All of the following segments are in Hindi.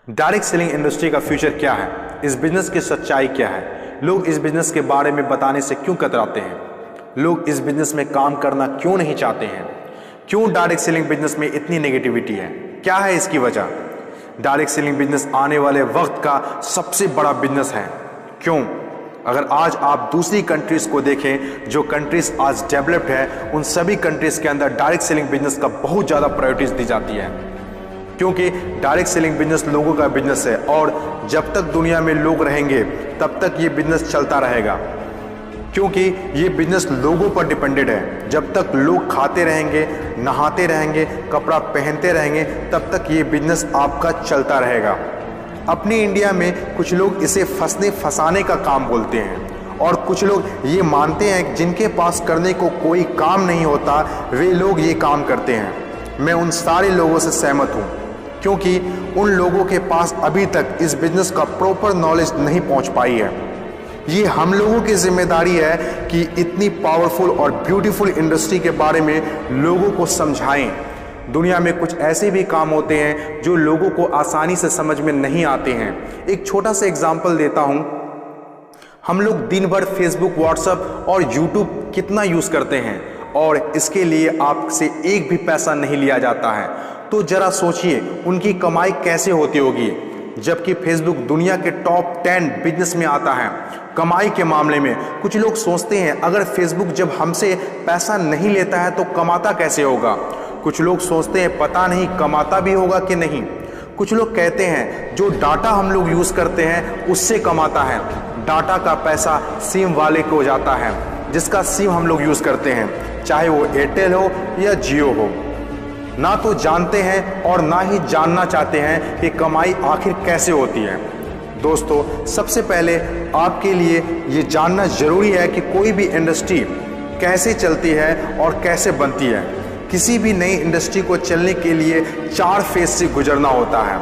डायरेक्ट सेलिंग इंडस्ट्री का फ्यूचर क्या है, इस बिजनेस की सच्चाई क्या है, लोग इस बिजनेस के बारे में बताने से क्यों कतराते हैं, लोग इस बिजनेस में काम करना क्यों नहीं चाहते हैं, क्यों डायरेक्ट सेलिंग बिजनेस में इतनी नेगेटिविटी है, क्या है इसकी वजह। डायरेक्ट सेलिंग बिजनेस आने वाले वक्त का सबसे बड़ा बिजनेस है। क्यों? अगर आज आप दूसरी कंट्रीज को देखें, जो कंट्रीज आज डेवलप्ड है, उन सभी कंट्रीज के अंदर डायरेक्ट सेलिंग बिजनेस का बहुत ज़्यादा प्रायोरिटीज दी जाती है, क्योंकि डायरेक्ट सेलिंग बिजनेस लोगों का बिजनेस है और जब तक दुनिया में लोग रहेंगे तब तक ये बिजनेस चलता रहेगा, क्योंकि ये बिजनेस लोगों पर डिपेंडेड है। जब तक लोग खाते रहेंगे, नहाते रहेंगे, कपड़ा पहनते रहेंगे, तब तक ये बिजनेस आपका चलता रहेगा। अपने इंडिया में कुछ लोग इसे फंसने फंसाने का काम बोलते हैं और कुछ लोग ये मानते हैं जिनके पास करने को कोई काम नहीं होता वे लोग ये काम करते हैं। मैं उन सारे लोगों से सहमत हूँ, क्योंकि उन लोगों के पास अभी तक इस बिजनेस का प्रॉपर नॉलेज नहीं पहुँच पाई है। ये हम लोगों की जिम्मेदारी है कि इतनी पावरफुल और ब्यूटीफुल इंडस्ट्री के बारे में लोगों को समझाएं। दुनिया में कुछ ऐसे भी काम होते हैं जो लोगों को आसानी से समझ में नहीं आते हैं। एक छोटा सा एग्जांपल देता हूं। हम लोग दिन भर फेसबुक, व्हाट्सएप और यूट्यूब कितना यूज़ करते हैं और इसके लिए आपसे एक भी पैसा नहीं लिया जाता है। तो जरा सोचिए उनकी कमाई कैसे होती होगी, जबकि फेसबुक दुनिया के टॉप 10 बिजनेस में आता है कमाई के मामले में। कुछ लोग सोचते हैं अगर फेसबुक जब हमसे पैसा नहीं लेता है तो कमाता कैसे होगा। कुछ लोग सोचते हैं पता नहीं कमाता भी होगा कि नहीं। कुछ लोग कहते हैं जो डाटा हम लोग यूज़ करते हैं उससे कमाता है। डाटा का पैसा सिम वाले को जाता है, जिसका सिम हम लोग यूज़ करते हैं, चाहे वो एयरटेल हो या जियो हो। ना तो जानते हैं और ना ही जानना चाहते हैं कि कमाई आखिर कैसे होती है। दोस्तों, सबसे पहले आपके लिए ये जानना जरूरी है कि कोई भी इंडस्ट्री कैसे चलती है और कैसे बनती है। किसी भी नई इंडस्ट्री को चलने के लिए 4 फेज से गुजरना होता है।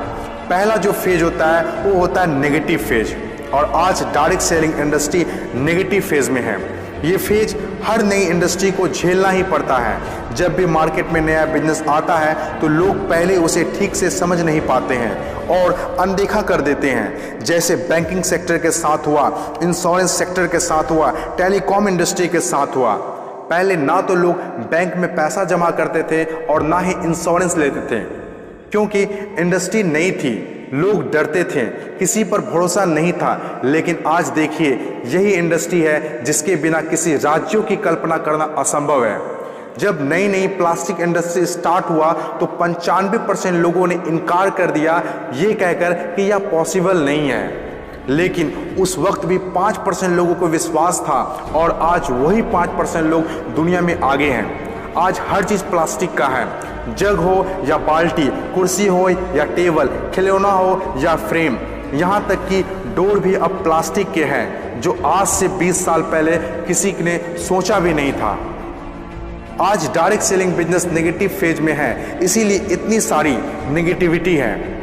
पहला जो फेज होता है वो होता है नेगेटिव फेज, और आज direct selling industry negative phase में है। ये फेज हर नई इंडस्ट्री को झेलना ही पड़ता है। जब भी मार्केट में नया बिजनेस आता है तो लोग पहले उसे ठीक से समझ नहीं पाते हैं और अनदेखा कर देते हैं। जैसे बैंकिंग सेक्टर के साथ हुआ, इंश्योरेंस सेक्टर के साथ हुआ, टेलीकॉम इंडस्ट्री के साथ हुआ। पहले ना तो लोग बैंक में पैसा जमा करते थे और ना ही इंश्योरेंस लेते थे, क्योंकि इंडस्ट्री नई थी, लोग डरते थे, किसी पर भरोसा नहीं था। लेकिन आज देखिए, यही इंडस्ट्री है जिसके बिना किसी राज्यों की कल्पना करना असंभव है। जब नई नई प्लास्टिक इंडस्ट्री स्टार्ट हुआ तो 95% लोगों ने इनकार कर दिया, ये कहकर कि यह पॉसिबल नहीं है। लेकिन उस वक्त भी 5% लोगों को विश्वास था और आज वही 5% लोग दुनिया में आगे हैं। आज हर चीज़ प्लास्टिक का है, जग हो या बाल्टी, कुर्सी हो या टेबल, खिलौना हो या फ्रेम, यहाँ तक कि डोर भी अब प्लास्टिक के हैं, जो आज से 20 साल पहले किसी ने सोचा भी नहीं था। आज direct selling business negative phase में है, इसीलिए इतनी सारी नेगेटिविटी है।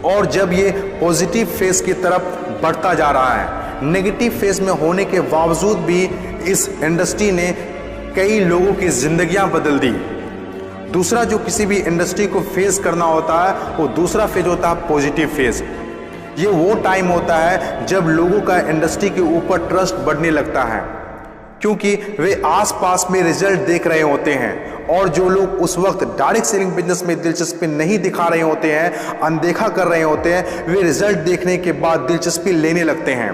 और जब ये पॉजिटिव फेज की तरफ बढ़ता जा रहा है, नेगेटिव फेज में होने के बावजूद भी इस इंडस्ट्री ने कई लोगों की जिंदगियां बदल दी। दूसरा जो किसी भी इंडस्ट्री को फेस करना होता है वो दूसरा फेज होता है पॉजिटिव फेज। ये वो टाइम होता है जब लोगों का इंडस्ट्री के ऊपर ट्रस्ट बढ़ने लगता है, क्योंकि वे आसपास में रिजल्ट देख रहे होते हैं। और जो लोग उस वक्त डायरेक्ट सेलिंग बिजनेस में दिलचस्पी नहीं दिखा रहे होते हैं, अनदेखा कर रहे होते हैं, वे रिजल्ट देखने के बाद दिलचस्पी लेने लगते हैं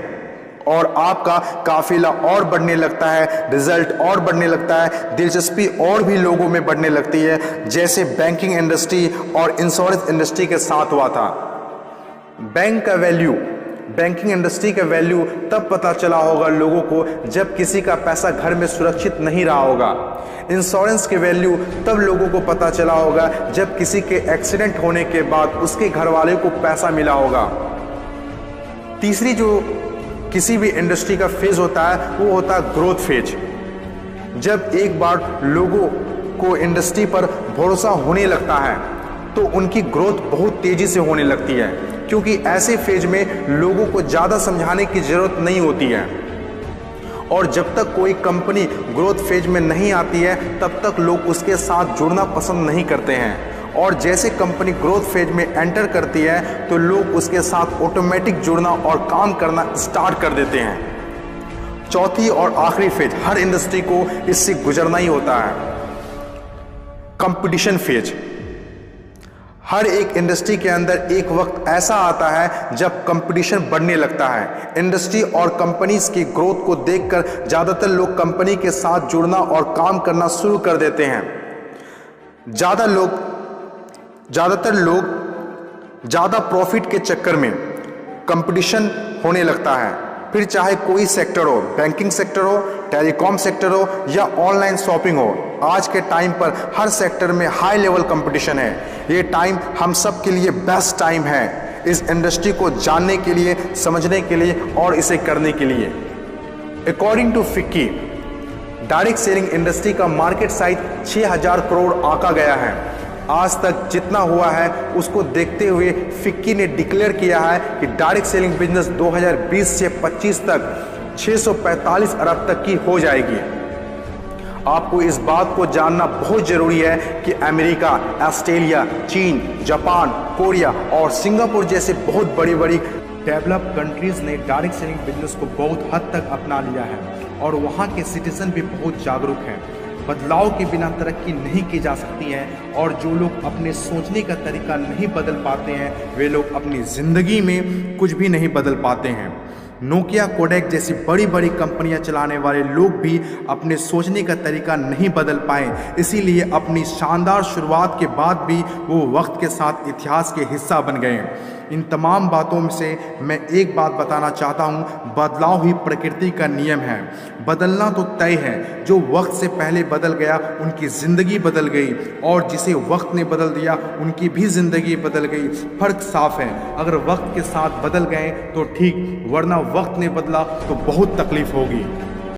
और आपका काफिला और बढ़ने लगता है, रिजल्ट और बढ़ने लगता है, दिलचस्पी और भी लोगों में बढ़ने लगती है। जैसे बैंकिंग इंडस्ट्री और इंश्योरेंस इंडस्ट्री के साथ हुआ था। बैंकिंग इंडस्ट्री का वैल्यू तब पता चला होगा लोगों को जब किसी का पैसा घर में सुरक्षित नहीं रहा होगा। इंश्योरेंस की वैल्यू तब लोगों को पता चला होगा जब किसी के एक्सीडेंट होने के बाद उसके घर वाले को पैसा मिला होगा। तीसरी जो किसी भी इंडस्ट्री का फेज होता है वो होता है ग्रोथ फेज। जब एक बार लोगों को इंडस्ट्री पर भरोसा होने लगता है तो उनकी ग्रोथ बहुत तेजी से होने लगती है, क्योंकि ऐसे फेज में लोगों को ज़्यादा समझाने की ज़रूरत नहीं होती है। और जब तक कोई कंपनी ग्रोथ फेज में नहीं आती है तब तक लोग उसके साथ जुड़ना पसंद नहीं करते हैं और जैसे कंपनी ग्रोथ फेज में एंटर करती है तो लोग उसके साथ ऑटोमेटिक जुड़ना और काम करना स्टार्ट कर देते हैं। चौथी और आखिरी फेज, हर इंडस्ट्री को इससे गुजरना ही होता है, कंपटीशन फेज। हर एक इंडस्ट्री के अंदर एक वक्त ऐसा आता है जब कंपटीशन बढ़ने लगता है। इंडस्ट्री और कंपनीज की ग्रोथ को देखकर ज़्यादातर लोग कंपनी के साथ जुड़ना और काम करना शुरू कर देते हैं। ज़्यादातर लोग ज़्यादा प्रॉफिट के चक्कर में कंपटीशन होने लगता है, फिर चाहे कोई सेक्टर हो, बैंकिंग सेक्टर हो, टेलीकॉम सेक्टर हो या ऑनलाइन शॉपिंग हो। आज के टाइम पर हर सेक्टर में हाई लेवल कंपटीशन है। ये टाइम हम सब के लिए बेस्ट टाइम है इस इंडस्ट्री को जानने के लिए, समझने के लिए और इसे करने के लिए। According to FICCI, direct selling industry का मार्केट साइज 6000 करोड़ आंका गया है। आज तक जितना हुआ है उसको देखते हुए फिक्की ने डिक्लेयर किया है कि डायरेक्ट सेलिंग बिजनेस 2020 से 25 तक 645 अरब तक की हो जाएगी। आपको इस बात को जानना बहुत जरूरी है कि अमेरिका, ऑस्ट्रेलिया, चीन, जापान, कोरिया और सिंगापुर जैसे बहुत बड़ी बड़ी डेवलप कंट्रीज ने डायरेक्ट सेलिंग बिजनेस को बहुत हद तक अपना लिया है और वहाँ के सिटीजन भी बहुत जागरूक हैं। बदलाव के बिना तरक्की नहीं की जा सकती है और जो लोग अपने सोचने का तरीका नहीं बदल पाते हैं वे लोग अपनी ज़िंदगी में कुछ भी नहीं बदल पाते हैं। नोकिया, कोडेक जैसी बड़ी बड़ी कंपनियां चलाने वाले लोग भी अपने सोचने का तरीका नहीं बदल पाए, इसीलिए अपनी शानदार शुरुआत के बाद भी वो वक्त के साथ इतिहास के हिस्सा बन गए। इन तमाम बातों में से मैं एक बात बताना चाहता हूँ, बदलाव ही प्रकृति का नियम है। बदलना तो तय है, जो वक्त से पहले बदल गया उनकी ज़िंदगी बदल गई और जिसे वक्त ने बदल दिया उनकी भी ज़िंदगी बदल गई। फ़र्क साफ है, अगर वक्त के साथ बदल गए तो ठीक, वरना वक्त ने बदला तो बहुत तकलीफ होगी।